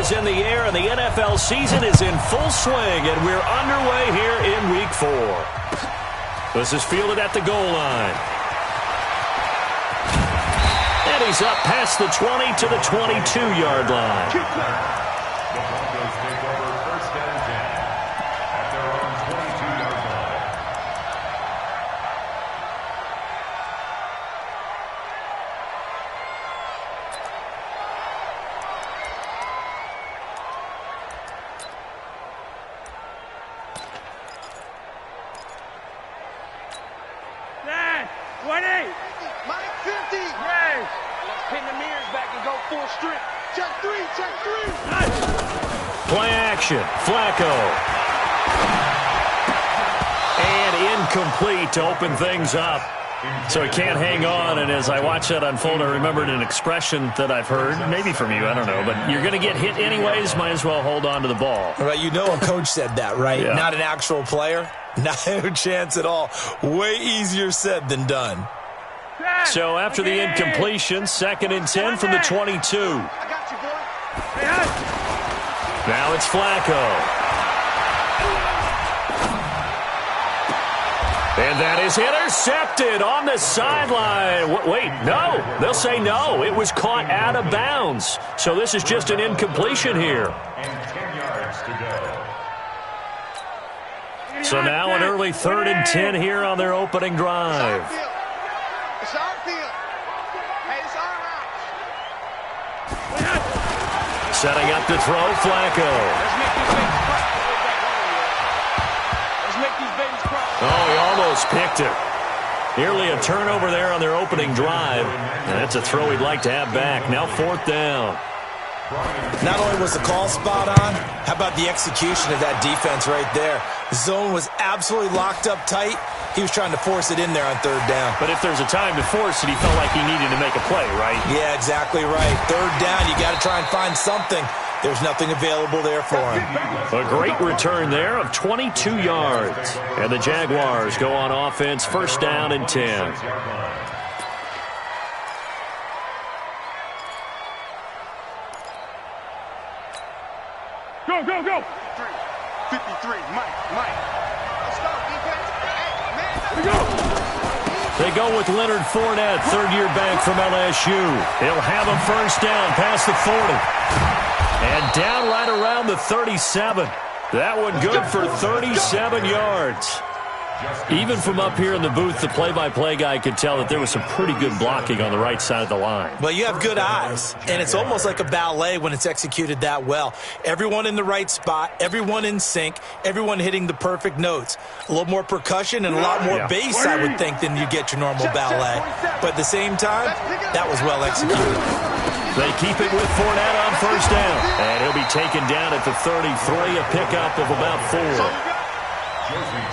is in the air, and the NFL season is in full swing, and we're underway here in Week 4. This is fielded at the goal line. And he's up past the 20 to the 22-yard line. The Broncos take over 1st and 10 at their own 22-yard line. Play action. Flacco. And incomplete to open things up. So he can't hang on, and as I watch that unfold, I remembered an expression that I've heard, maybe from you, I don't know, but you're going to get hit anyways, might as well hold on to the ball. Right, you know a coach said that, right? Yeah. Not an actual player. No chance at all. Way easier said than done. So after the incompletion, 2nd and 10 from the 22. Now it's Flacco. And that is intercepted on the sideline. Wait, no. They'll say no. It was caught out of bounds. So this is just an incompletion here. And 10 yards to go. So now an early 3rd and 10 here on their opening drive. It's our field. Hey, it's our house. Setting up to throw, Flacco. Let's make these babies cry. Oh, he almost picked it. Nearly a turnover there on their opening drive. And that's a throw he'd like to have back. Now 4th down. Not only was the call spot on, how about the execution of that defense right there? The zone was absolutely locked up tight. He was trying to force it in there on 3rd down. But if there's a time to force it, he felt like he needed to make a play, right? Yeah, exactly right. 3rd down, you got to try and find something. There's nothing available there for him. A great return there of 22 yards. And the Jaguars go on offense, 1st down and 10. Go, go, go. 53, Mike. Let's go, defense. Hey, man. They go with Leonard Fournette, 3rd-year back from LSU. He'll have a 1st down past the 40. And down right around the 37. That one good for 37 yards. Even from up here in the booth, the play-by-play guy could tell that there was some pretty good blocking on the right side of the line. Well, you have good eyes, and it's almost like a ballet when it's executed that well. Everyone in the right spot, everyone in sync, everyone hitting the perfect notes. A little more percussion and a lot more bass, I would think, than you get your normal ballet. But at the same time, that was well executed. They keep it with Fournette on 1st down. And he'll be taken down at the 33, a pickup of about 4.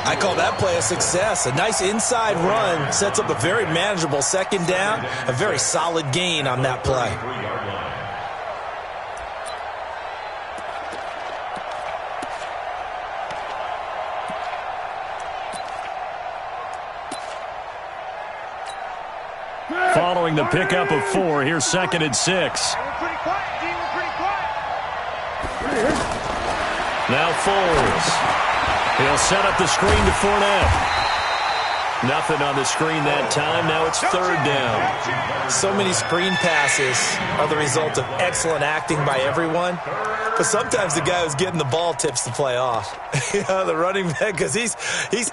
I call that play a success. A nice inside run sets up a very manageable 2nd down, a very solid gain on that play. Following the pickup of 4, here's 2nd and 6. We're pretty quiet, D. We're pretty quiet. Now Foles. He'll set up the screen to Fournette. Nothing on the screen that time. Now it's 3rd down. So many screen passes are the result of excellent acting by everyone. But sometimes the guy who's getting the ball tips the play off. The running back, because he's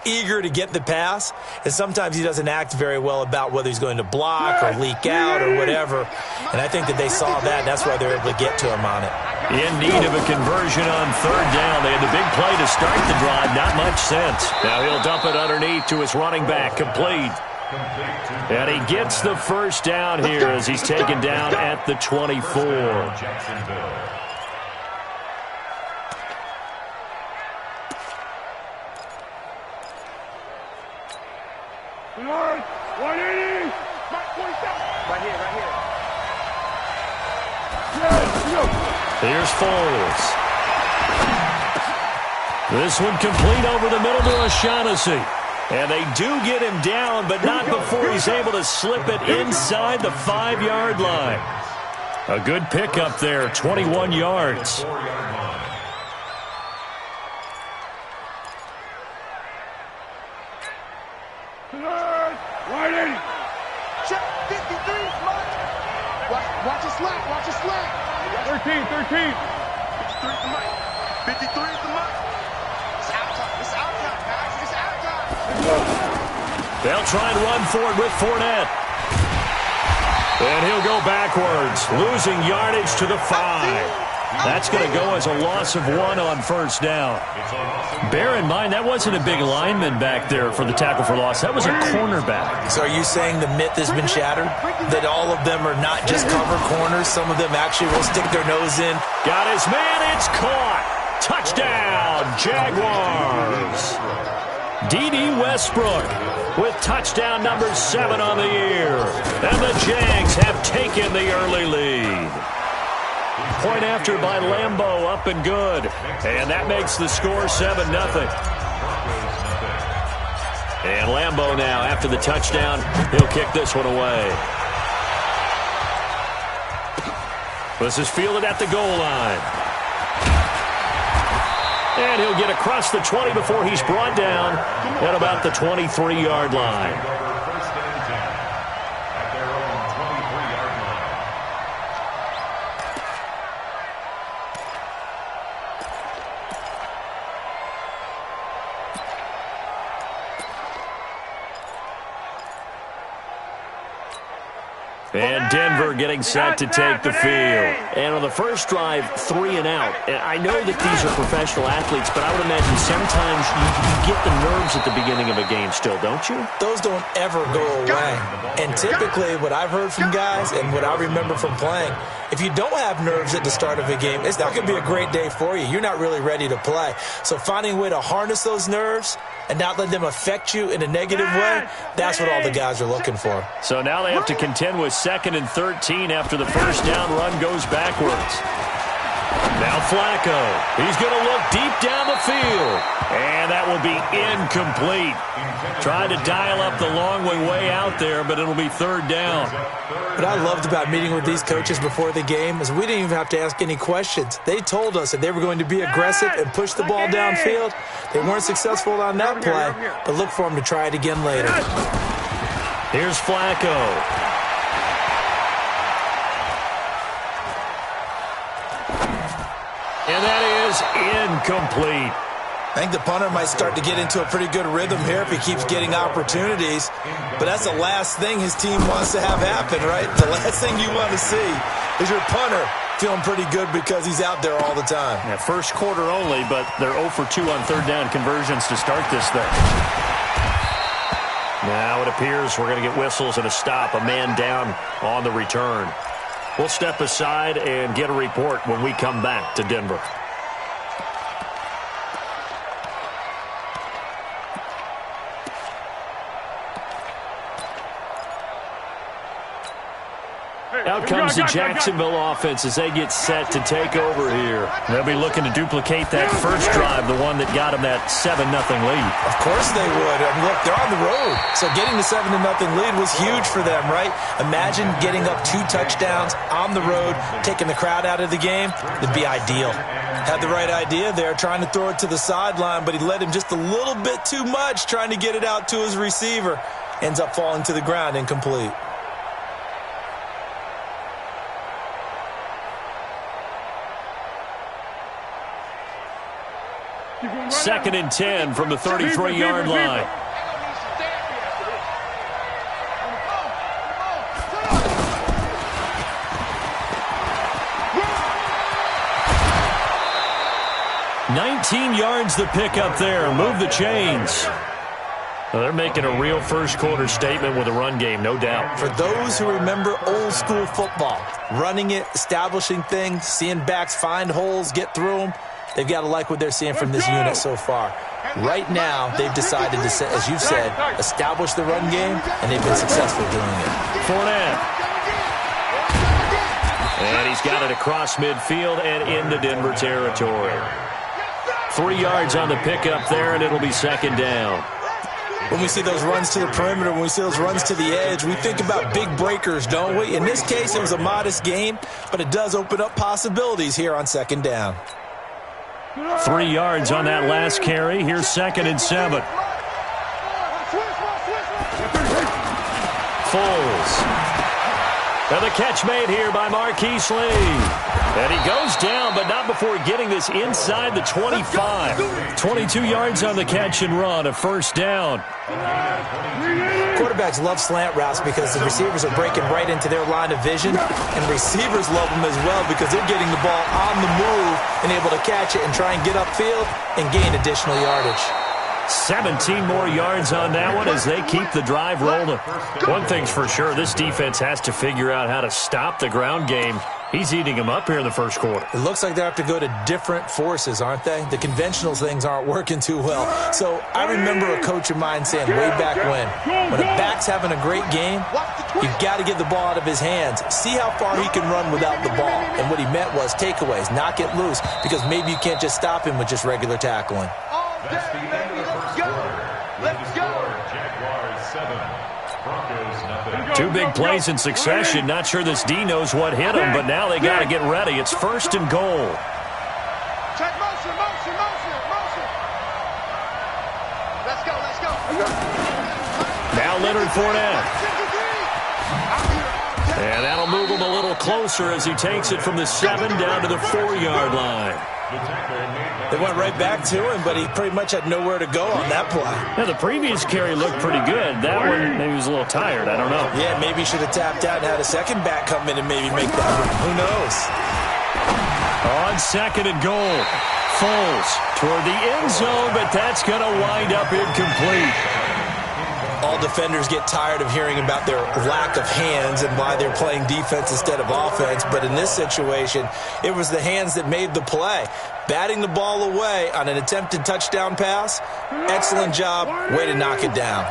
eager to get the pass. And sometimes he doesn't act very well about whether he's going to block or leak out or whatever. And I think that they saw that. And that's why they're able to get to him on it. In need of a conversion on 3rd down. They had the big play to start the drive. Not much sense. Now he'll dump it underneath to his running back. Complete. And he gets the 1st down here as he's taken down at the 24. Right here. Here's Foles. This one complete over the middle to O'Shaughnessy. And they do get him down, but not before he's able to slip it inside the 5-yard line. A good pickup there, 21 yards. Check 53, Mike. Watch it slack. Watch it slack. 13. 53 is the Mike. 53 is the Mike. It's out time. It's out time, guys. It's out time. They'll try and run for it with Fournette. And he'll go backwards, losing yardage to the 5. That's going to go as a loss of 1 on first down. Bear in mind, that wasn't a big lineman back there for the tackle for loss. That was a cornerback. So are you saying the myth has been shattered? That all of them are not just cover corners? Some of them actually will stick their nose in? Got his man. It's caught. Touchdown, Jaguars. D.D. Westbrook with touchdown number 7 on the year. And the Jags have taken the early lead. Point after by Lambeau, up and good. And that makes the score 7-0. And Lambeau now, after the touchdown, he'll kick this one away. This is fielded at the goal line. And he'll get across the 20 before he's brought down at about the 23-yard line. And Denver getting set to take the field. And on the first drive, 3 and out. And I know that these are professional athletes, but I would imagine sometimes you get the nerves at the beginning of a game still, don't you? Those don't ever go away. And typically what I've heard from guys and what I remember from playing, if you don't have nerves at the start of a game, it's not going to be a great day for you. You're not really ready to play. So finding a way to harness those nerves and not let them affect you in a negative way, that's what all the guys are looking for. So now they have to contend with 2nd and 13 after the first down run goes backwards. Now Flacco. He's going to look deep down the field. And that will be incomplete. Tried to dial up the long way out there, but it'll be 3rd down. What I loved about meeting with these coaches before the game is we didn't even have to ask any questions. They told us that they were going to be aggressive and push the ball downfield. They weren't successful on that play, but look for them to try it again later. Here's Flacco. And that is incomplete. I think the punter might start to get into a pretty good rhythm here if he keeps getting opportunities. But that's the last thing his team wants to have happen, right? The last thing you want to see is your punter feeling pretty good because he's out there all the time. Yeah, first quarter only, but they're 0 for 2 on 3rd down conversions to start this thing. Now it appears we're going to get whistles and a stop, a man down on the return. We'll step aside and get a report when we come back to Denver. Out comes the Jacksonville offense as they get set to take over here. They'll be looking to duplicate that first drive, the one that got them that 7-0 lead. Of course they would. I mean, look, they're on the road. So getting the 7-0 lead was huge for them, right? Imagine getting up 2 touchdowns on the road, taking the crowd out of the game. It'd be ideal. Had the right idea there, trying to throw it to the sideline, but he led him just a little bit too much, trying to get it out to his receiver. Ends up falling to the ground incomplete. 2nd and 10 from the 33-yard line. $19 yards the pickup there. Move the chains. Well, they're making a real first quarter statement with a run game, no doubt. For those who remember old school football, running it, establishing things, seeing backs find holes, get through them, they've got to like what they're seeing from this unit so far. Right now, they've decided to, as you've said, establish the run game, and they've been successful doing it. Fournette. And he's got it across midfield and into Denver territory. 3 yards on the pickup there, and it'll be 2nd down. When we see those runs to the perimeter, when we see those runs to the edge, we think about big breakers, don't we? In this case, it was a modest gain, but it does open up possibilities here on second down. 3 yards on that last carry. Here's 2nd and 7. Foles. And the catch made here by Marquise Lee. And he goes down, but not before getting this inside the 25. 22 yards on the catch and run, a first down. Quarterbacks love slant routes because the receivers are breaking right into their line of vision, and receivers love them as well because they're getting the ball on the move and able to catch it and try and get upfield and gain additional yardage. 17 more yards on that one as they keep the drive rolling. One thing's for sure, this defense has to figure out how to stop the ground game. He's eating them up here in the first quarter. It looks like they have to go to different forces, aren't they? The conventional things aren't working too well. So I remember a coach of mine saying way back when a back's having a great game, you've got to get the ball out of his hands. See how far he can run without the ball. And what he meant was takeaways, knock it loose, because maybe you can't just stop him with just regular tackling. That's the end of the first quarter. Let's go. Jaguars 7, Broncos nothing. 2 big plays in succession. Not sure this D knows what hit him, but now they got to get ready. It's 1st and goal. Check motion. Let's go. Now Leonard Fournette. And that'll move him a little closer as he takes it from the 7 down to the 4-yard line. They went right back to him, but he pretty much had nowhere to go on that play. Yeah, the previous carry looked pretty good. That one, maybe he was a little tired. I don't know. Yeah, maybe he should have tapped out and had a second back come in and maybe make that one. Who knows? On 2nd and goal. Foles toward the end zone, but that's going to wind up incomplete. All defenders get tired of hearing about their lack of hands and why they're playing defense instead of offense. But in this situation, it was the hands that made the play. Batting the ball away on an attempted touchdown pass. Excellent job. Way to knock it down.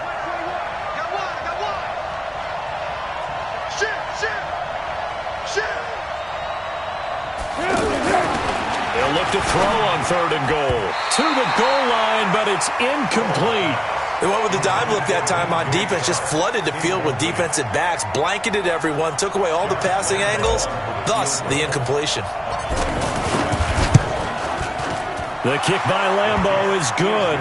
They'll look to throw on 3rd and goal. To the goal line, but it's incomplete. They went with the dime look that time on defense, just flooded the field with defensive backs, blanketed everyone, took away all the passing angles, thus the incompletion. The kick by Lambeau is good,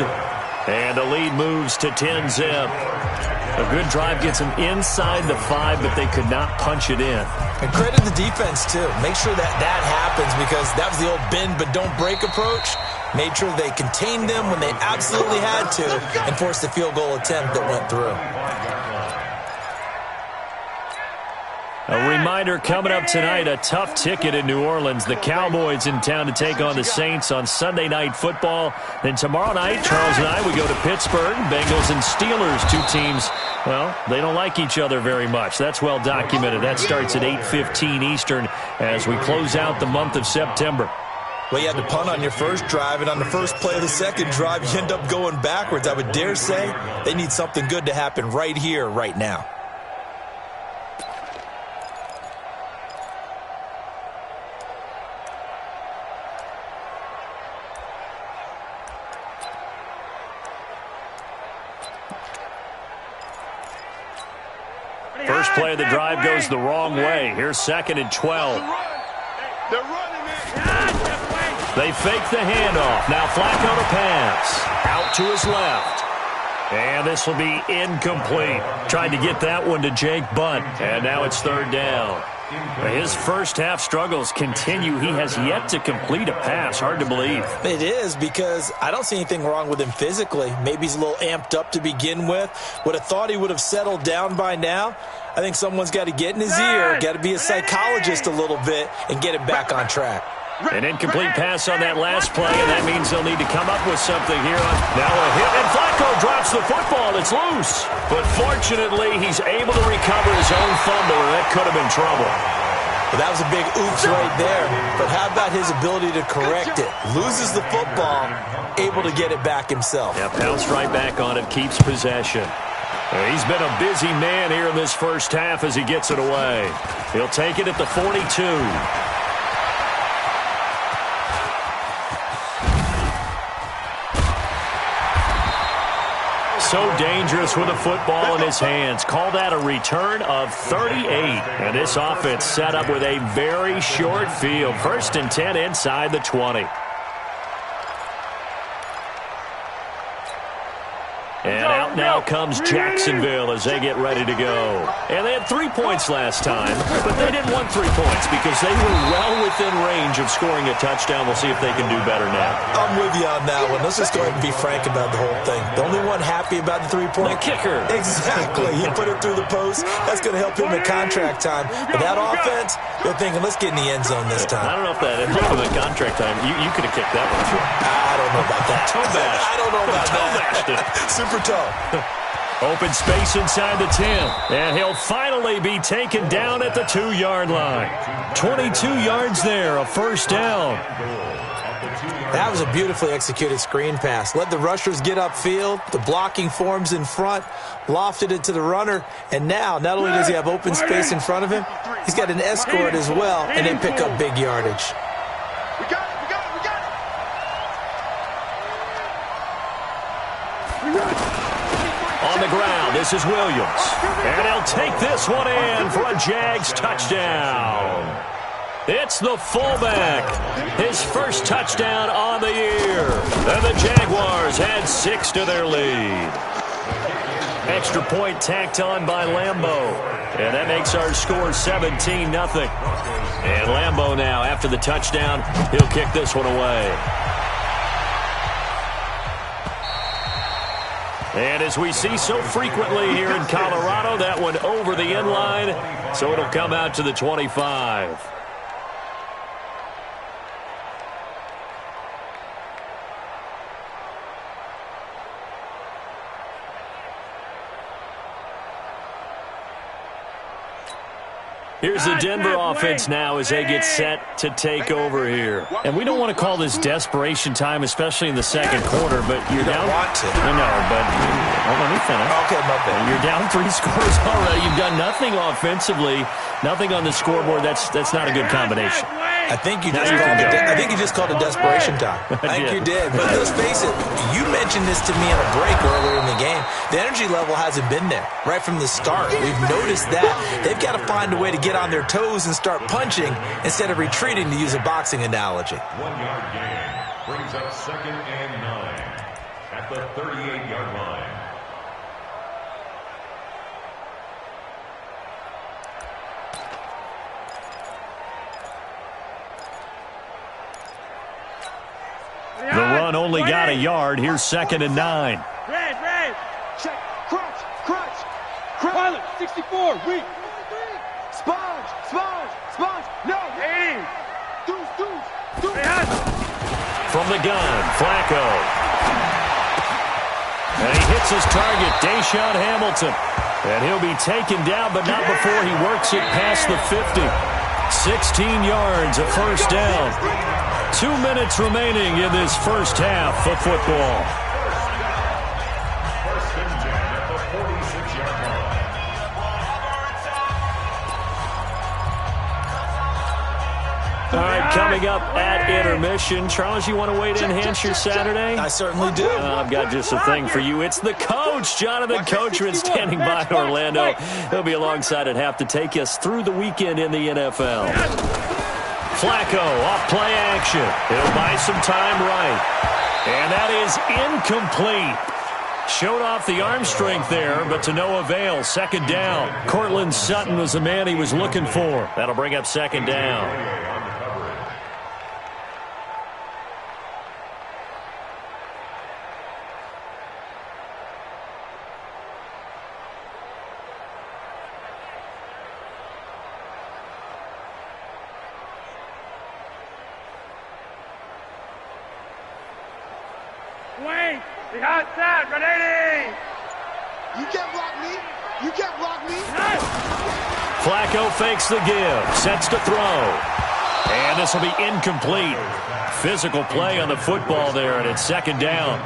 and the lead moves to 10-zip. A good drive gets them inside the 5, but they could not punch it in. And credit the defense, too. Make sure that happens because that was the old bend but don't break approach. Made sure they contained them when they absolutely had to and forced the field goal attempt that went through. A reminder coming up tonight, a tough ticket in New Orleans. The Cowboys in town to take on the Saints on Sunday Night Football. Then tomorrow night, Charles and I, we go to Pittsburgh. Bengals and Steelers, 2 teams, well, they don't like each other very much. That's well documented. That starts at 8:15 Eastern as we close out the month of September. Well, you had to punt on your first drive, and on the first play of the second drive, you end up going backwards. I would dare say they need something good to happen right here, right now. First play of the drive goes the wrong way. Here's 2nd and 12. They're running it. They fake the handoff. Now Flacco to pass. Out to his left. And this will be incomplete. Tried to get that one to Jake Bunt. And now it's 3rd down. His first half struggles continue. He has yet to complete a pass. Hard to believe. It is because I don't see anything wrong with him physically. Maybe he's a little amped up to begin with. Would have thought he would have settled down by now. I think someone's got to get in his ear, got to be a psychologist a little bit, and get him back on track. An incomplete pass on that last play, and that means they'll need to come up with something here. Now a hit, and Flacco drops the football. It's loose. But fortunately, he's able to recover his own fumble, and that could have been trouble. Well, that was a big oops right there. But how about his ability to correct it? Loses the football, able to get it back himself. Yeah, pounced right back on it, keeps possession. He's been a busy man here in this first half as he gets it away. He'll take it at the 42. so dangerous with a football in his hands. Call that a return of 38. And this offense set up with a very short field. 1st and 10 inside the 20. And out now comes Jacksonville as they get ready to go. And they had 3 points last time, but they didn't want 3 points because they were well within range of scoring a touchdown. We'll see if they can do better now. I'm with you on that one. Let's just go ahead and be frank about the whole thing. The only one happy about the 3-point. The kicker. Exactly. He put it through the post. That's going to help him at contract time. But that offense, they're thinking, let's get in the end zone this time. I don't know if that helped him at contract time. You could have kicked that one. I don't know about that. Toe bash. I don't know about that. Super toe. Open space inside the 10. And he'll finally be taken down at the 2-yard line. 22 yards there, a 1st down. That was a beautifully executed screen pass. Let the rushers get upfield. The blocking forms in front. Lofted it to the runner. And now, not only does he have open space in front of him, he's got an escort as well, and they pick up big yardage. We got it, we got it, we got it. We got it. On the ground, this is Williams. And he'll take this one in for a Jags touchdown. It's the fullback. His 1st touchdown on the year. And the Jaguars add 6 to their lead. Extra point tacked on by Lambeau. And that makes our score 17-0. And Lambeau now, after the touchdown, he'll kick this one away. And as we see so frequently here in Colorado, that one over the end line, so it'll come out to the 25. Here's the Denver offense now as they get set to take over here. And we don't want to call this desperation time, especially in the 2nd quarter, but you're down. Want to. I know, but hold on, let me finish. Okay, my bad. You're down 3 scores already. You've done nothing offensively, nothing on the scoreboard. That's not a good combination. I think you just called it desperation time. I think you did. But let's face it, you mentioned this to me in a break earlier in the game. The energy level hasn't been there right from the start. We've noticed that. They've got to find a way to get on their toes and start punching instead of retreating, to use a boxing analogy. 1-yard gain brings up 2nd and 9 at the 38-yard line. The run only got a yard. Here's 2nd and 9. Red. Check. Crunch. Pilot, 64, weak. Sponge. No. 80. Deuce. From the gun, Flacco. And he hits his target, Deshaun Hamilton. And he'll be taken down, but not before he works it past the 50. 16 yards, a 1st down. 2 minutes remaining in this 1st half of football. 1st and 10 at the 46-yard line. All right, coming up at intermission. Charles, you want to wait to enhance your Saturday? I certainly do. I've got just a thing for you. It's the coach, Jonathan Coachman, standing by in Orlando. He'll be alongside at half to take us through the weekend in the NFL. Flacco off play action. He'll buy some time right. And that is incomplete. Showed off the arm strength there, but to no avail. 2nd down. Cortland Sutton was the man he was looking for. That'll bring up 2nd down. Wait. The outside, ready. You can't block me. Flacco fakes the give, sets to throw. And this will be incomplete. Physical play on the football there, and it's 2nd down.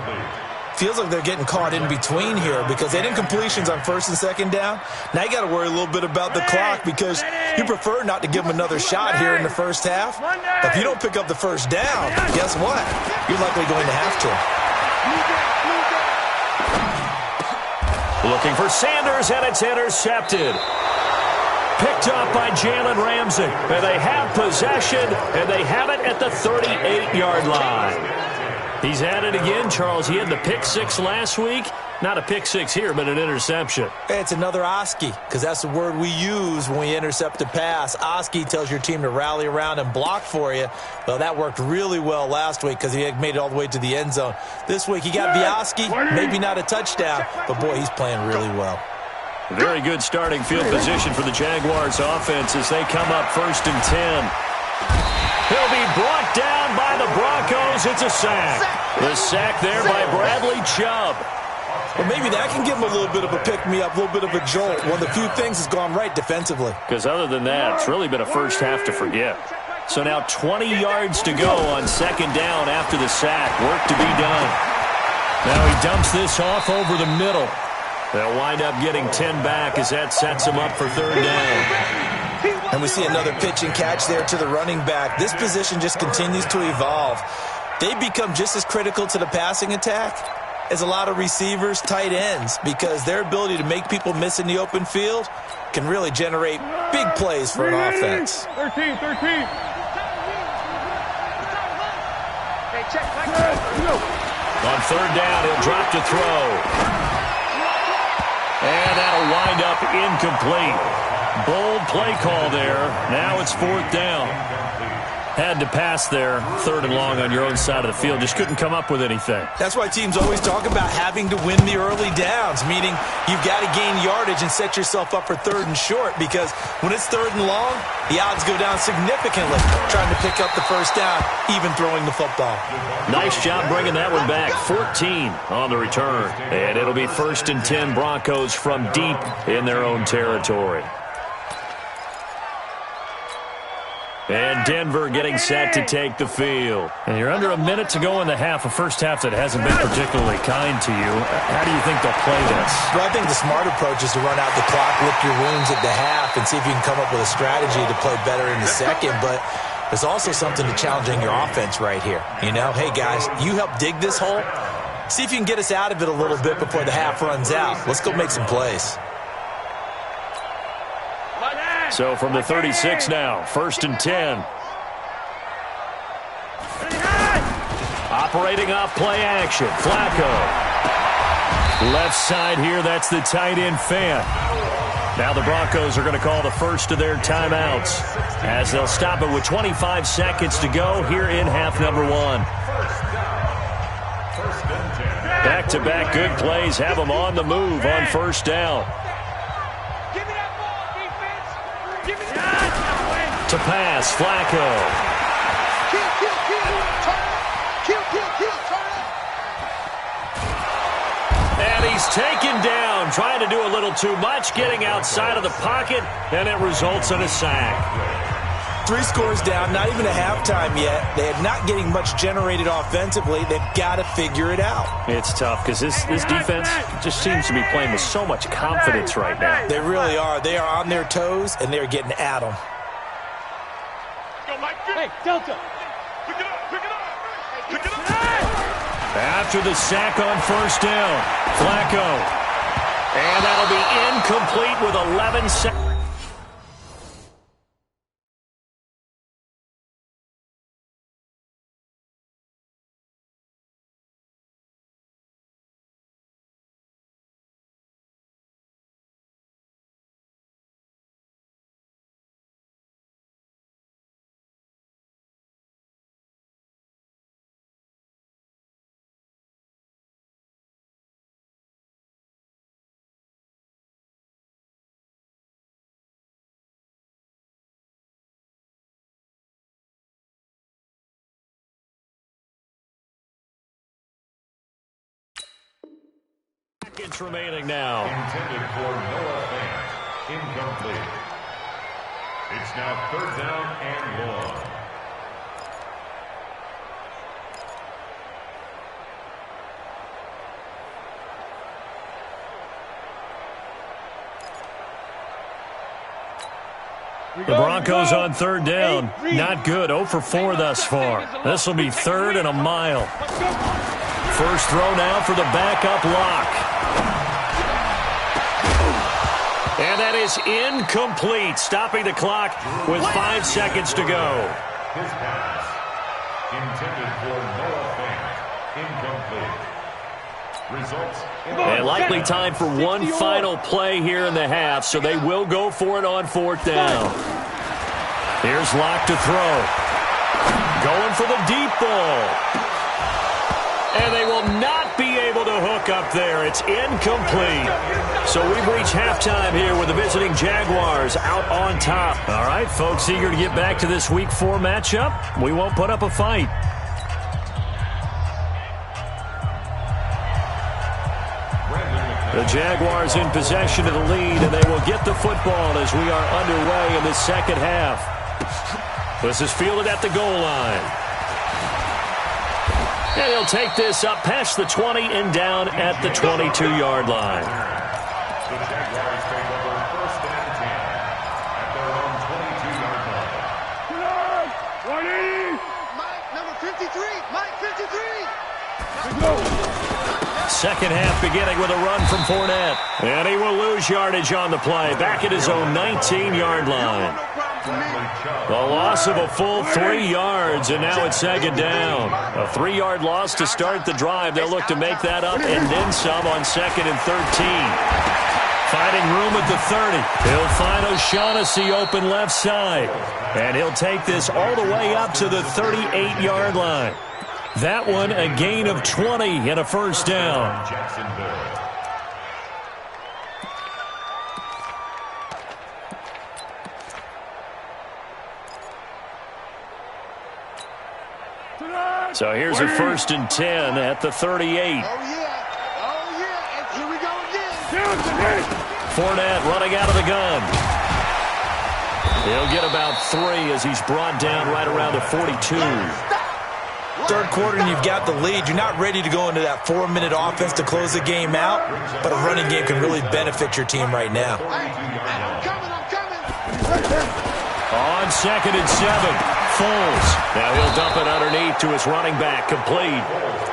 Feels like they're getting caught in between here because they had incompletions on 1st and 2nd down. Now you got to worry a little bit about the clock because you prefer not to give them another shot here in the 1st half. If you don't pick up the 1st down, guess what? You're likely going to have to. Looking for Sanders, and it's intercepted. Picked up by Jalen Ramsey. And they have possession, and they have it at the 38-yard line. He's at it again, Charles. He had the pick six last week. Not a pick six here, but an interception. It's another OSKI, because that's the word we use when we intercept a pass. OSKI tells your team to rally around and block for you. Well, that worked really well last week because he had made it all the way to the end zone. This week, he got the OSKI, maybe not a touchdown, but, boy, he's playing really well. Very good starting field position for the Jaguars offense as they come up 1st and 10. He'll be brought down by the Broncos. It's a sack. The sack there by Bradley Chubb. Well, maybe that can give him a little bit of a pick-me-up, a little bit of a jolt. One of the few things has gone right defensively. Because other than that, it's really been a first half to forget. So now 20 yards to go on 2nd down after the sack. Work to be done. Now he dumps this off over the middle. They'll wind up getting 10 back as that sets him up for 3rd down. And we see another pitch and catch there to the running back. This position just continues to evolve. They become just as critical to the passing attack as a lot of receivers, tight ends, because their ability to make people miss in the open field can really generate big plays for an offense. 13. Hey, check. On 3rd down, he'll drop to throw. And that'll wind up incomplete. Bold play call there. Now it's 4th down. Had to pass there, 3rd and long on your own side of the field. Just couldn't come up with anything. That's why teams always talk about having to win the early downs, meaning you've got to gain yardage and set yourself up for 3rd and short, because when it's 3rd and long, the odds go down significantly trying to pick up the 1st down, even throwing the football. Nice job bringing that one back. 14 on the return. And it'll be 1st and 10 Broncos from deep in their own territory. And Denver getting set to take the field. And you're under a minute to go in the half, a first half that hasn't been particularly kind to you. How do you think they'll play this? Well, I think the smart approach is to run out the clock, lick your wounds at the half, and see if you can come up with a strategy to play better in the second. But there's also something to challenging your offense right here. You know, hey, guys, you help dig this hole. See if you can get us out of it a little bit before the half runs out. Let's go make some plays. So from the 36 now, 1st and 10. Operating off play action. Flacco. Left side here, that's the tight end fan. Now the Broncos are going to call the first of their timeouts as they'll stop it with 25 seconds to go here in half number 1. Back-to-back good plays have them on the move on 1st down. To pass, Flacco. And he's taken down, trying to do a little too much, getting outside of the pocket, and it results in a sack. 3 scores down, not even a halftime yet. They are not getting much generated offensively. They've got to figure it out. It's tough because this defense just seems to be playing with so much confidence right now. They really are. They are on their toes, and they're getting at them. Hey, Delta. Pick it up. After the sack on 1st down, Flacco. And that'll be incomplete with 11 seconds. Seconds remaining now. Intended for Noah Fant. Incomplete. It's now 3rd down and 1. The Broncos on 3rd down. Not good. 0 for 4 thus far. This will be 3rd and a mile. First throw now for the backup lock. And that is incomplete, stopping the clock with 5 seconds to go. His pass intended for Noah Fant. Incomplete. Results. And likely time for one final play here in the half, so they will go for it on 4th down. Here's Locke to throw. Going for the deep ball. And they will not be able to hook up there. It's incomplete. So we've reached halftime here with the visiting Jaguars out on top. All right, folks, eager to get back to this Week 4 matchup. We won't put up a fight. The Jaguars in possession of the lead, and they will get the football as we are underway in the second half. This is fielded at the goal line. And he'll take this up past the 20 and down at the 22-yard line. The Jaguars take over 1st and 10 at their own 22-yard line. Mike, number 53. Mike, 53. Second half beginning with a run from Fournette. And he will lose yardage on the play. Back at his own 19-yard line. The loss of a full 3 yards, and now it's 2nd down. A 3-yard loss to start the drive. They'll look to make that up and then some on 2nd and 13. Finding room at the 30. He'll find O'Shaughnessy open left side. And he'll take this all the way up to the 38-yard line. That one a gain of 20 and a 1st down. Jacksonville. So here's a 1st and 10 at the 38. Oh, yeah. And here we go again. Fournette running out of the gun. He'll get about 3 as he's brought down right around the 42. Third quarter and you've got the lead. You're not ready to go into that 4-minute offense to close the game out, but a running game can really benefit your team right now. I'm coming. On 2nd and 7, Foles. Now he'll dump it underneath to his running back, complete.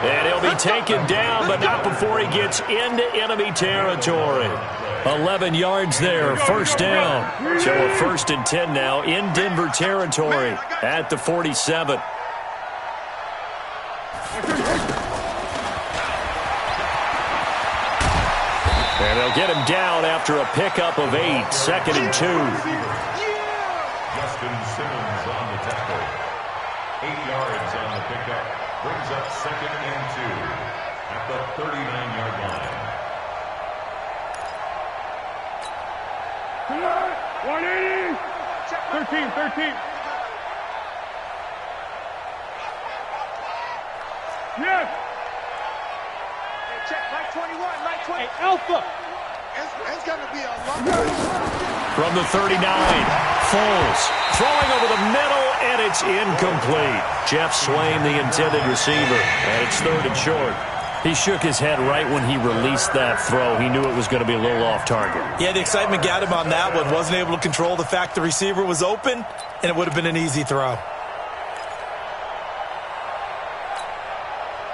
And he'll be taken down, but not before he gets into enemy territory. 11 yards there, 1st down. So a 1st and 10 now in Denver territory at the 47. And they'll get him down after a pickup of 8, 2nd and 2. Justin Simmons on the tackle. 8 yards on the pickup. Brings up 2nd and 2 at the 39-yard line. 180. 13. Yes. Check, Mike 21, Mike 20. Hey, Alpha. It's going to be a long From the 39, Foles throwing over the middle, and it's incomplete. Jeff Swain, the intended receiver, and it's 3rd and short. He shook his head right when he released that throw. He knew it was going to be a little off target. Yeah, the excitement got him on that one. Wasn't able to control the fact the receiver was open, and it would have been an easy throw.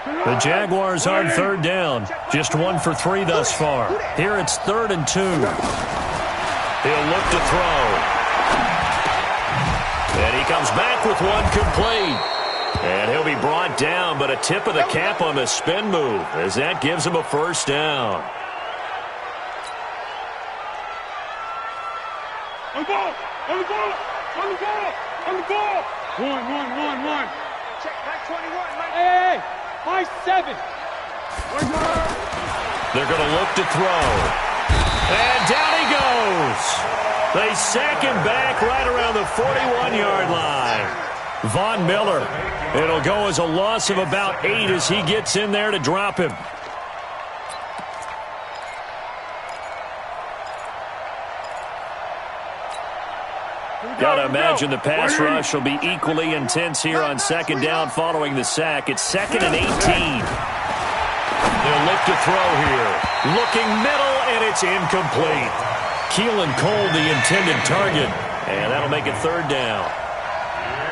The Jaguars on 3rd down. Just 1 for 3 thus far. Here it's 3rd and 2. He'll look to throw. And he comes back with one complete. And he'll be brought down, but a tip of the cap on the spin move as that gives him a 1st down. On the ball. 1. Check, Mike 21, Mike. Hey, my 7. They're going to look to throw. And down he goes. They sack him back right around the 41-yard line. Von Miller. It'll go as a loss of about 8 as he gets in there to drop him. Got to imagine the pass rush will be equally intense here on 2nd down following the sack. It's 2nd and 18. They'll look to throw here. Looking middle, and it's incomplete. Keelan Cole, the intended target. And that'll make it 3rd down.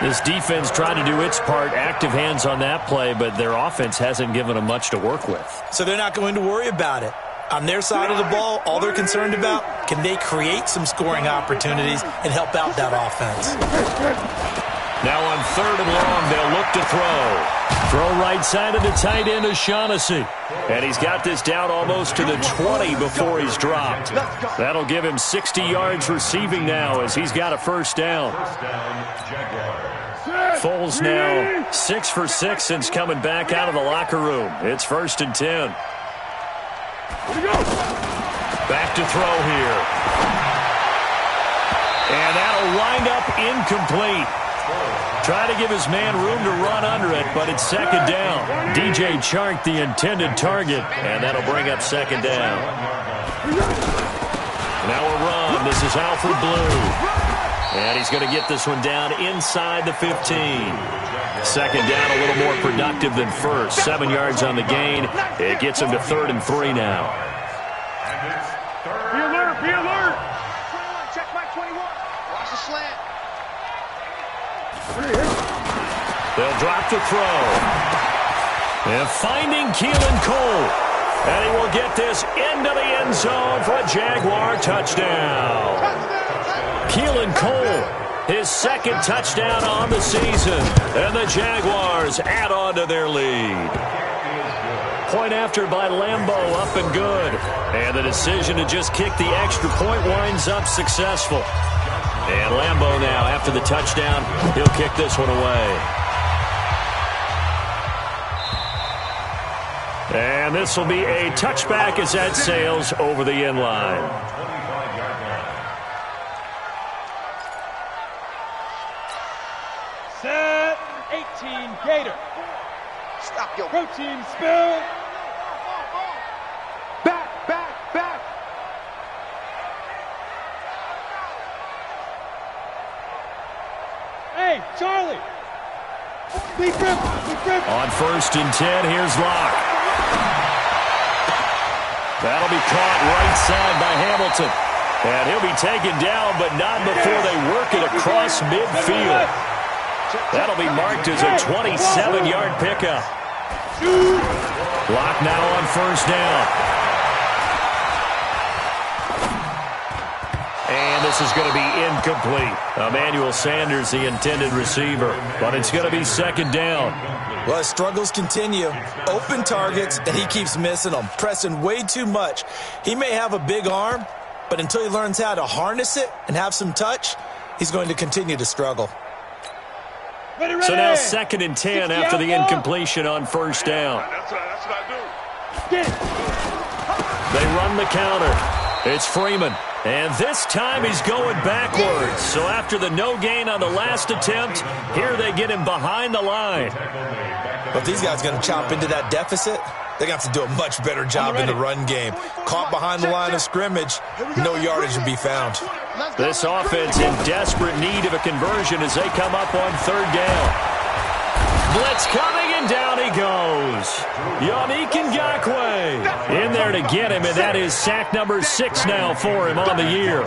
This defense tried to do its part, active hands on that play, but their offense hasn't given them much to work with. So they're not going to worry about it. On their side of the ball, all they're concerned about, can they create some scoring opportunities and help out that offense? Now on 3rd and long, they'll look to throw. Throw right side of the tight end, O'Shaughnessy. And he's got this down almost to the 20 before he's dropped. That'll give him 60 yards receiving now as he's got a first down. Foles now 6 for 6 since coming back out of the locker room. It's 1st and 10. Back to throw here. And that'll wind up incomplete. Try to give his man room to run under it, but it's 2nd down. DJ Chark, the intended target, and that'll bring up 2nd down. Now a run. This is Alfred Blue. And he's going to get this one down inside the 15. 2nd down, a little more productive than first. 7 yards on the gain. It gets him to 3rd and 3 now. Be alert, be alert. 21, check my 21. Watch the slant. They'll drop to throw. And finding Keelan Cole. And he will get this into the end zone for a Jaguar touchdown. Keelan Cole, his 2nd touchdown on the season. And the Jaguars add on to their lead. Point after by Lambeau, up and good. And the decision to just kick the extra point winds up successful. And Lambeau now, after the touchdown, he'll kick this one away. And this will be a touchback as that sails over the end line. Set 18 Gator. Stop your Protein spill. Back. Hey, Charlie. Big grip. On 1st and 10, here's Locke. That'll be caught right side by Hamilton. And he'll be taken down, but not before they work it across midfield. That'll be marked as a 27-yard pickup. Locke now on 1st down. And this is going to be incomplete. Emmanuel Sanders, the intended receiver. But it's going to be 2nd down. Well, his struggles continue. Open targets, and he keeps missing them. Pressing way too much. He may have a big arm, but until he learns how to harness it and have some touch, he's going to continue to struggle. Ready. So now 2nd and 10 after the incompletion on 1st down. That's what I do. Get it. They run the counter. It's Freeman. And this time he's going backwards. So after the no gain on the last attempt, here they get him behind the line. But if these guys are going to chop into that deficit, they're going to have to do a much better job in the run game. Caught behind the line of scrimmage, no yardage to be found. This offense in desperate need of a conversion as they come up on 3rd down. Blitz coming, and down he goes. Yannick Ngakoue in there to get him, and that is sack number 6 now for him on the year.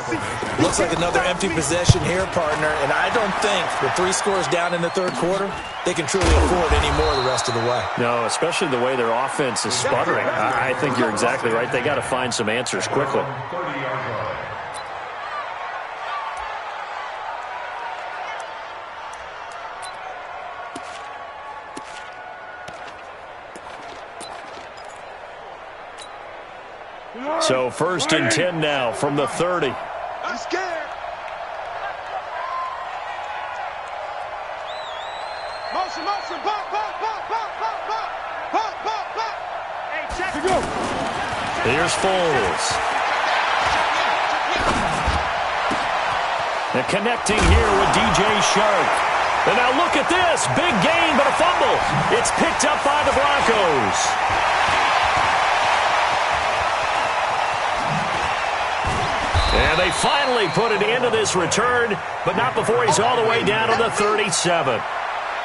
Looks like another empty possession here, partner, and I don't think with 3 scores down in the 3rd quarter, they can truly afford any more the rest of the way. No, especially the way their offense is sputtering. I think you're exactly right. They got to find some answers quickly. So 1st and 10 now from the 30. I'm scared. Motion. Pop. Hey, check. Here's Foles. They're connecting here with DJ Chark. And now look at this. Big gain, but a fumble. It's picked up by the Broncos. And they finally put an end to this return, but not before he's all the way down to the 37.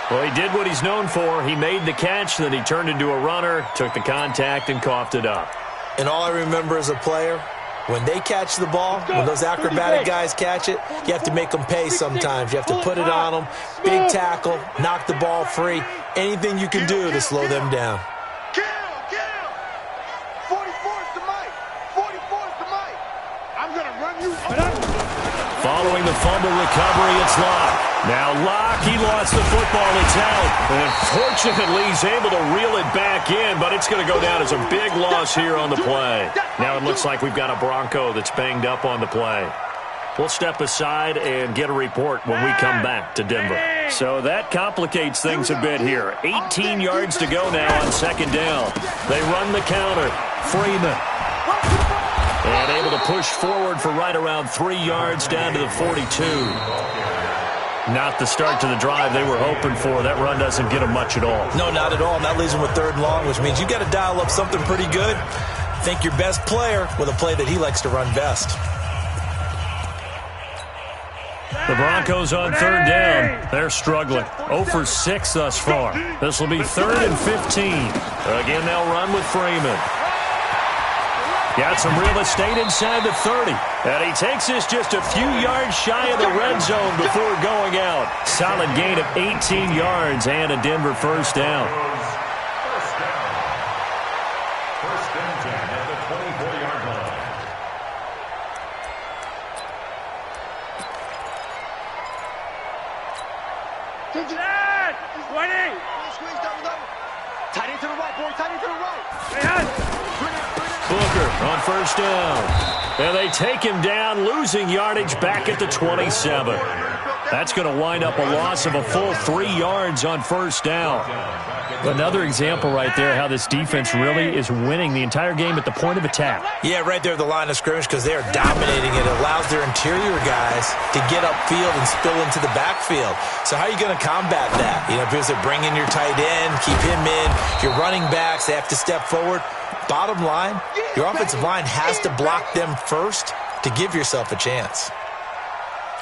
Well, he did what he's known for. He made the catch, then he turned into a runner, took the contact, and coughed it up. And all I remember as a player, when they catch the ball, when those acrobatic guys catch it, you have to make them pay sometimes. You have to put it on them, big tackle, knock the ball free, anything you can do to slow them down. Kill. 44 is the mic. Following the fumble recovery, it's Locke. Now Locke, he lost the football. It's out. And fortunately, he's able to reel it back in, but it's going to go down as a big loss here on the play. Now it looks like we've got a Bronco that's banged up on the play. We'll step aside and get a report when we come back to Denver. So that complicates things a bit here. 18 yards to go now on second down. They run the counter. Freeman. And able to push forward for right around 3 yards down to the 42. Not the start to the drive they were hoping for. That run doesn't get them much at all. No, not at all. And that leaves them with third and long, which means you got to dial up something pretty good. Think your best player with a play that he likes to run best. The Broncos on third down. They're struggling. 0 for 6 thus far. This will be 3rd and 15. Again, they'll run with Freeman. Got some real estate inside the 30. And he takes this just a few yards shy of the red zone before going out. Solid gain of 18 yards and a Denver first down. First and 10 at the 24-yard line. Dad! 20! Squeeze double double. Tight end to the right, boy. Tight end to the right. Booker on first down. And they take him down, losing yardage back at the 27. That's going to wind up a loss of a full 3 yards on first down. Another example right there how this defense really is winning the entire game at the point of attack. Yeah, right there at the line of scrimmage because they are dominating it. It allows their interior guys to get upfield and spill into the backfield. So how are you going to combat that? You know, because they bring in your tight end, keep him in. Your running backs, they have to step forward. Bottom line, your offensive line has to block them first to give yourself a chance.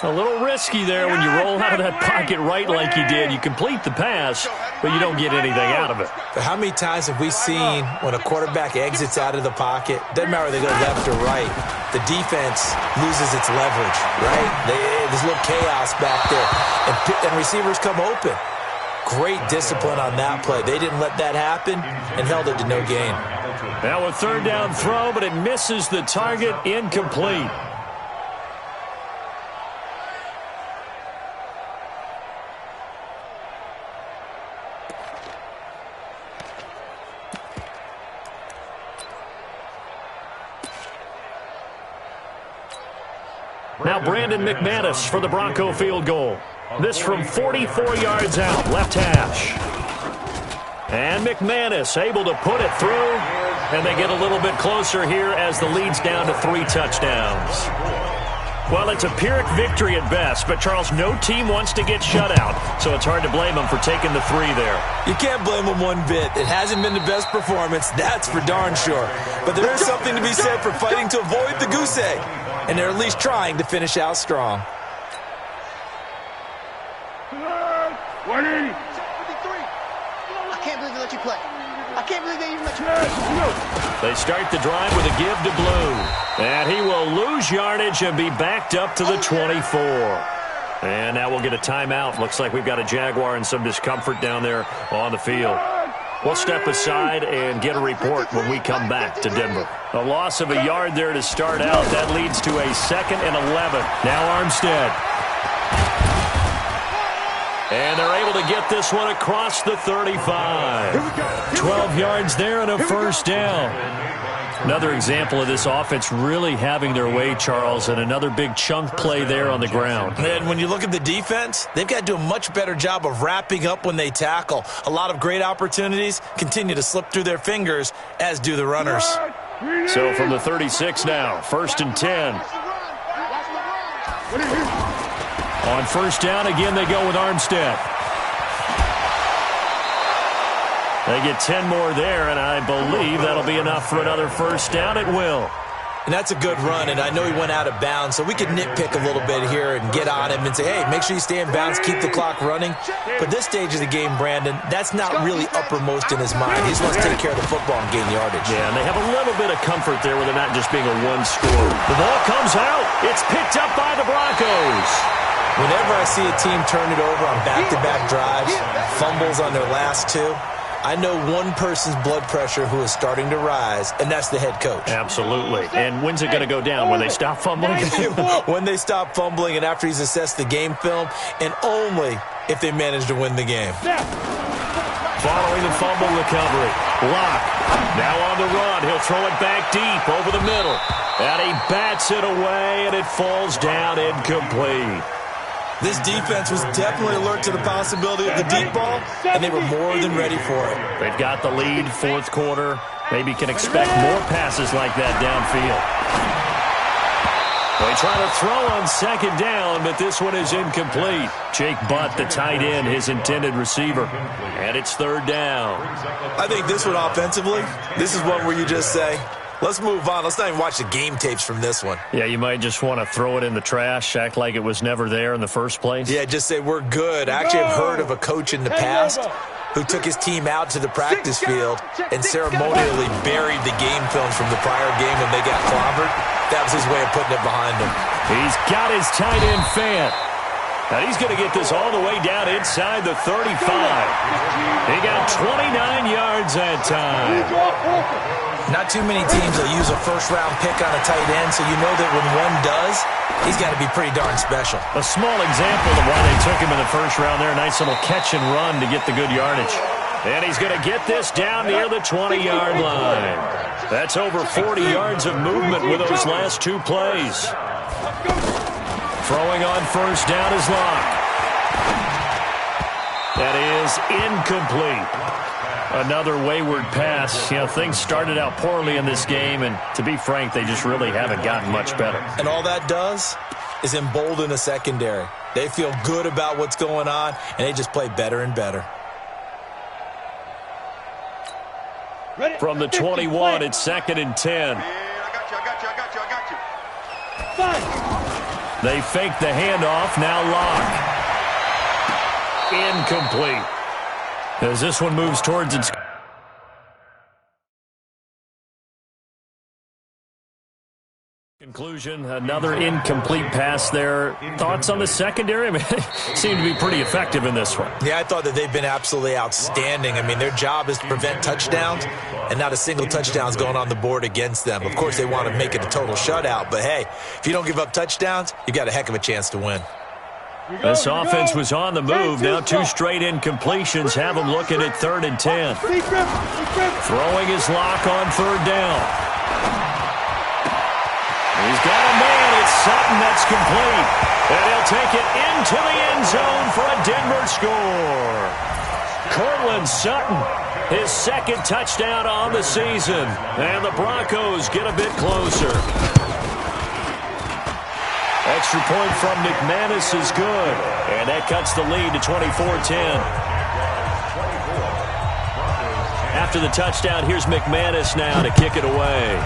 A little risky there when you roll out of that pocket right like you did. You complete the pass, but you don't get anything out of it. But how many times have we seen when a quarterback exits out of the pocket, doesn't matter whether they go left or right, the defense loses its leverage, right? There's a little chaos back there, and receivers come open. Great discipline on that play. They didn't let that happen and held it to no gain. Now a third down throw, but it misses the target, incomplete. Now Brandon McManus for the Bronco field goal. This from 44 yards out, left hash. And McManus able to put it through, and they get a little bit closer here as the lead's down to 3 touchdowns. Well, it's a Pyrrhic victory at best, but Charles, no team wants to get shut out, so it's hard to blame them for taking the 3 there. You can't blame them one bit. It hasn't been the best performance, that's for darn sure. But there is something to be said for fighting to avoid the goose egg, and they're at least trying to finish out strong. 20! I can't believe they let you play. I can't believe they even let you play. They start the drive with a give to Blue. And he will lose yardage and be backed up to the 24. And now we'll get a timeout. Looks like we've got a Jaguar and some discomfort down there on the field. We'll step aside and get a report when we come back to Denver. A loss of a yard there to start out. That leads to a 2nd and 11. Now Armstead. And they're able to get this one across the 35. 12 yards there and a first down. Another example of this offense really having their way, Charles, and another big chunk play there on the ground. And when you look at the defense, they've got to do a much better job of wrapping up when they tackle. A lot of great opportunities continue to slip through their fingers, as do the runners. So from the 36 now, 1st and 10. On first down, again, they go with Armstead. They get 10 more there, and I believe that'll be enough for another first down. It will. And that's a good run, and I know he went out of bounds, so we could nitpick a little bit here and get on him and say, hey, make sure you stay in bounds, keep the clock running. But this stage of the game, Brandon, that's not really uppermost in his mind. He just wants to take care of the football and gain yardage. Yeah, and they have a little bit of comfort there with it not just being a one score. The ball comes out. It's picked up by the Broncos. Whenever I see a team turn it over on back-to-back drives, fumbles on their last 2, I know one person's blood pressure who is starting to rise, and that's the head coach. Absolutely. And when's it going to go down? When they stop fumbling? When they stop fumbling and after he's assessed the game film, and only if they manage to win the game. Following the fumble recovery, Locke now on the run. He'll throw it back deep over the middle. And he bats it away, and it falls down incomplete. This defense was definitely alert to the possibility of the deep ball, and they were more than ready for it. They've got the lead, fourth quarter. Maybe can expect more passes like that downfield. They try to throw on second down, but this one is incomplete. Jake Butt, the tight end, his intended receiver. And it's third down. I think this one offensively, this is one where you just say, let's move on. Let's not even watch the game tapes from this one. Yeah, you might just want to throw it in the trash, act like it was never there in the first place. Yeah, just say we're good. I actually have heard of a coach in the past who took his team out to the practice field and ceremonially buried the game films from the prior game when they got clobbered. That was his way of putting it behind him. He's got his tight end fan. Now he's going to get this all the way down inside the 35. He got 29 yards that time. Not too many teams will use a first-round pick on a tight end, so you know that when one does, he's got to be pretty darn special. A small example of why they took him in the first round there. Nice little catch and run to get the good yardage. And he's going to get this down near the 20-yard line. That's over 40 yards of movement with those last two plays. Throwing on first down is Locke. That is incomplete. Another wayward pass. You know, things started out poorly in this game, and to be frank, they just really haven't gotten much better. And all that does is embolden a secondary. They feel good about what's going on, and they just play better and better. From the 21, it's 2nd and 10. I got you. They fake the handoff. Now Locke. Incomplete. As this one moves towards its conclusion, another incomplete pass there. Thoughts on the secondary? I mean, they seem to be pretty effective in this one. Yeah, I thought that they've been absolutely outstanding. I mean, their job is to prevent touchdowns, and not a single touchdown is going on the board against them. Of course, they want to make it a total shutout, but hey, if you don't give up touchdowns, you got a heck of a chance to win. This offense was on the move. Now two straight incompletions have them looking at 3rd and 10. Throwing his Locke on third down. He's got a man. It's Sutton. That's complete. And he'll take it into the end zone for a Denver score. Cortland Sutton, his second touchdown on the season. And the Broncos get a bit closer. Extra point from McManus is good. And that cuts the lead to 24-10. After the touchdown, here's McManus now to kick it away.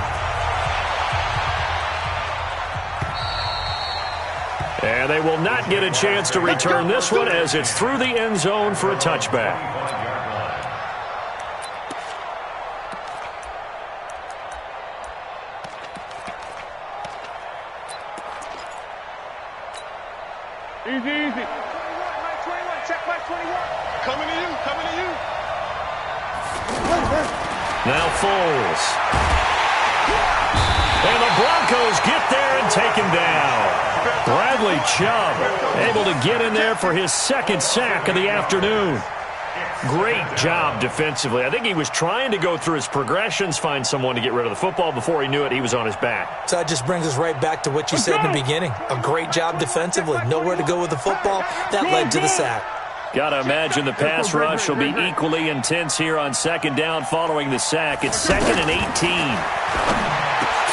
And they will not get a chance to return this one as it's through the end zone for a touchback. Easy. Check my 21. Coming to you. Now Foles. And the Broncos get there and take him down. Bradley Chubb able to get in there for his second sack of the afternoon. Great job defensively. I think he was trying to go through his progressions, find someone to get rid of the football. Before he knew it, he was on his back. So that just brings us right back to what you said in the beginning. A great job defensively. Nowhere to go with the football. That led to the sack. Got to imagine the pass rush will be equally intense here on second down following the sack. It's 2nd and 18.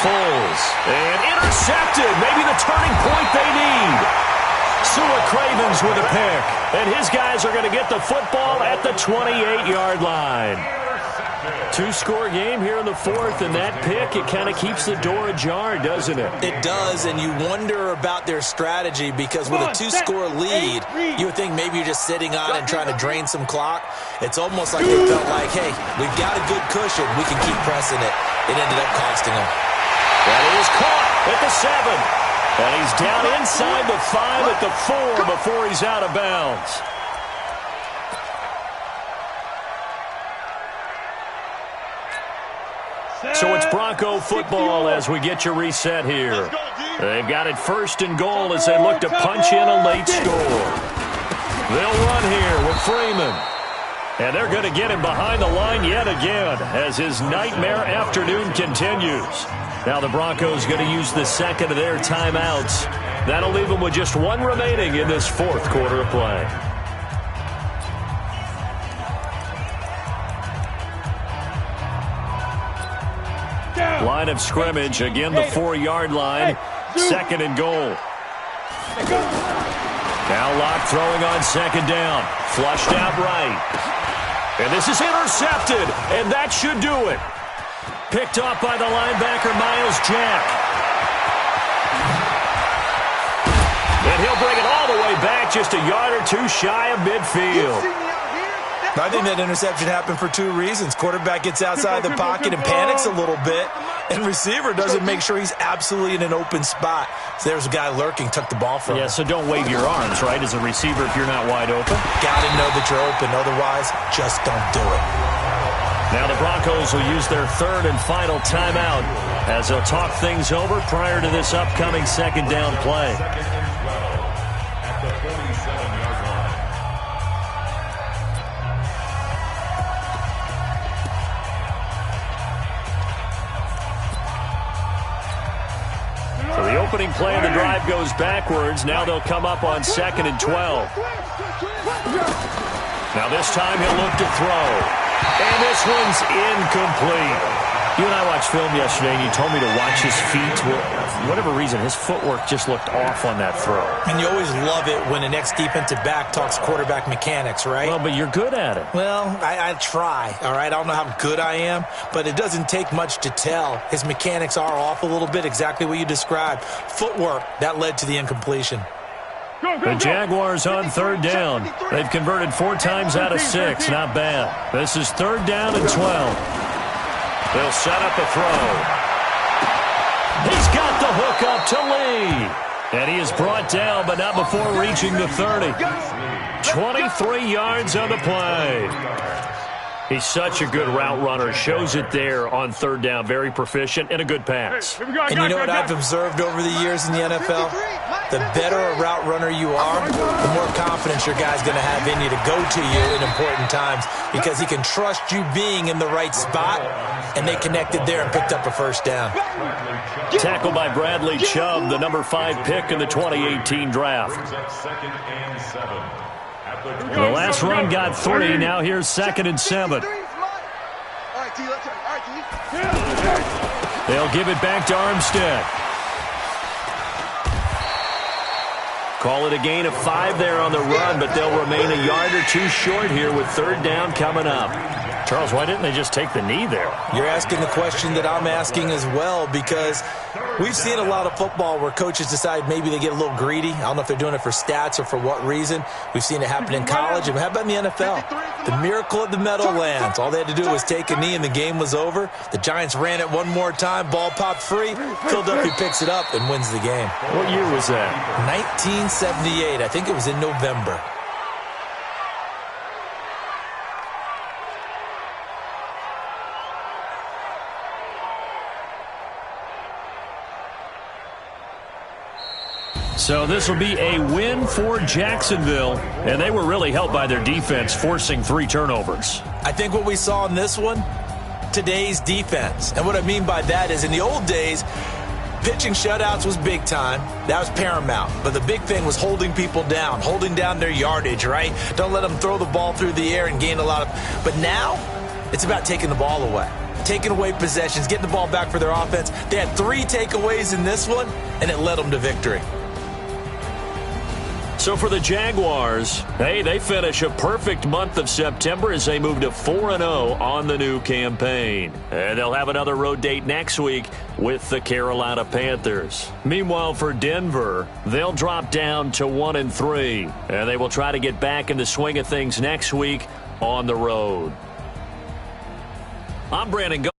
Foles. And intercepted. Maybe the turning point they need. Sua Cravens with a pick. And his guys are going to get the football at the 28-yard line. Two-score game here in the fourth, and that pick, it kind of keeps the door ajar, doesn't it? It does, and you wonder about their strategy because with a two-score lead, you would think maybe you're just sitting on and trying to drain some clock. It's almost like they felt like, hey, we've got a good cushion. We can keep pressing it. It ended up costing them. That is caught at the 7. And he's down inside the 5 at the 4 before he's out of bounds. So it's Bronco football as we get you reset here. They've got it 1st and goal as they look to punch in a late score. They'll run here with Freeman. And they're going to get him behind the line yet again as his nightmare afternoon continues. Now the Broncos going to use the second of their timeouts. That'll leave them with just one remaining in this 4th quarter of play. Line of scrimmage, again the 4-yard line. 2nd and goal. Now Locke throwing on 2nd down. Flushed out right. And this is intercepted, and that should do it. Picked off by the linebacker, Miles Jack. And he'll bring it all the way back, just a yard or two shy of midfield. I think that interception happened for 2 reasons. Quarterback gets outside the pocket and panics a little bit, and receiver doesn't make sure he's absolutely in an open spot. So there's a guy lurking, took the ball from him. Yeah, so don't wave your arms, right, as a receiver if you're not wide open. Got to know that you're open. Otherwise, just don't do it. Now the Broncos will use their 3rd and final timeout as they'll talk things over prior to this upcoming 2nd down play. 2nd and 12 at the 47-yard line. So the opening play of the drive goes backwards. Now they'll come up on 2nd and 12. Now this time he'll look to throw. And this one's incomplete. You and I watched film yesterday, and you told me to watch his feet. Well, for whatever reason, his footwork just looked off on that throw. And you always love it when an ex-defensive back talks quarterback mechanics, right? Well, but you're good at it. Well, I try, all right? I don't know how good I am, but it doesn't take much to tell. His mechanics are off a little bit, exactly what you described. Footwork, that led to the incompletion. The Jaguars on 3rd down. They've converted 4 times out of 6. Not bad. This is 3rd down and 12. They'll set up a throw. He's got the hook up to Lee. And he is brought down, but not before reaching the 30. 23 yards on the play. He's such a good route runner. Shows it there on 3rd down. Very proficient and a good pass. And you know what I've observed over the years in the NFL? The better a route runner you are, the more confidence your guy's going to have in you to go to you in important times because he can trust you being in the right spot, and they connected there and picked up a 1st down. Tackled by Bradley Chubb, the number 5 pick in the 2018 draft. The last run got 3. Now here's 2nd and 7. They'll give it back to Armstead. Call it a gain of 5 there on the run, but they'll remain a yard or 2 short here with 3rd down coming up. Charles, why didn't they just take the knee there? You're asking the question that I'm asking as well, because we've seen a lot of football where coaches decide maybe they get a little greedy. I don't know if they're doing it for stats or for what reason. We've seen it happen in college. And how about in the NFL? The miracle of the Meadowlands. All they had to do was take a knee and the game was over. The Giants ran it one more time. Ball popped free. Philadelphia picks it up and wins the game. What year was that? 1978. I think it was in November. So this will be a win for Jacksonville, and they were really helped by their defense, forcing 3 turnovers. I think what we saw in this one, today's defense. And what I mean by that is in the old days, pitching shutouts was big time. That was paramount. But the big thing was holding people down, holding down their yardage, right? Don't let them throw the ball through the air and gain a lot of... But now, it's about taking the ball away. Taking away possessions, getting the ball back for their offense. They had 3 takeaways in this one, and it led them to victory. So for the Jaguars, hey, they finish a perfect month of September as they move to 4-0 on the new campaign. And they'll have another road date next week with the Carolina Panthers. Meanwhile, for Denver, they'll drop down to 1-3. And they will try to get back in the swing of things next week on the road. I'm Brandon Gault.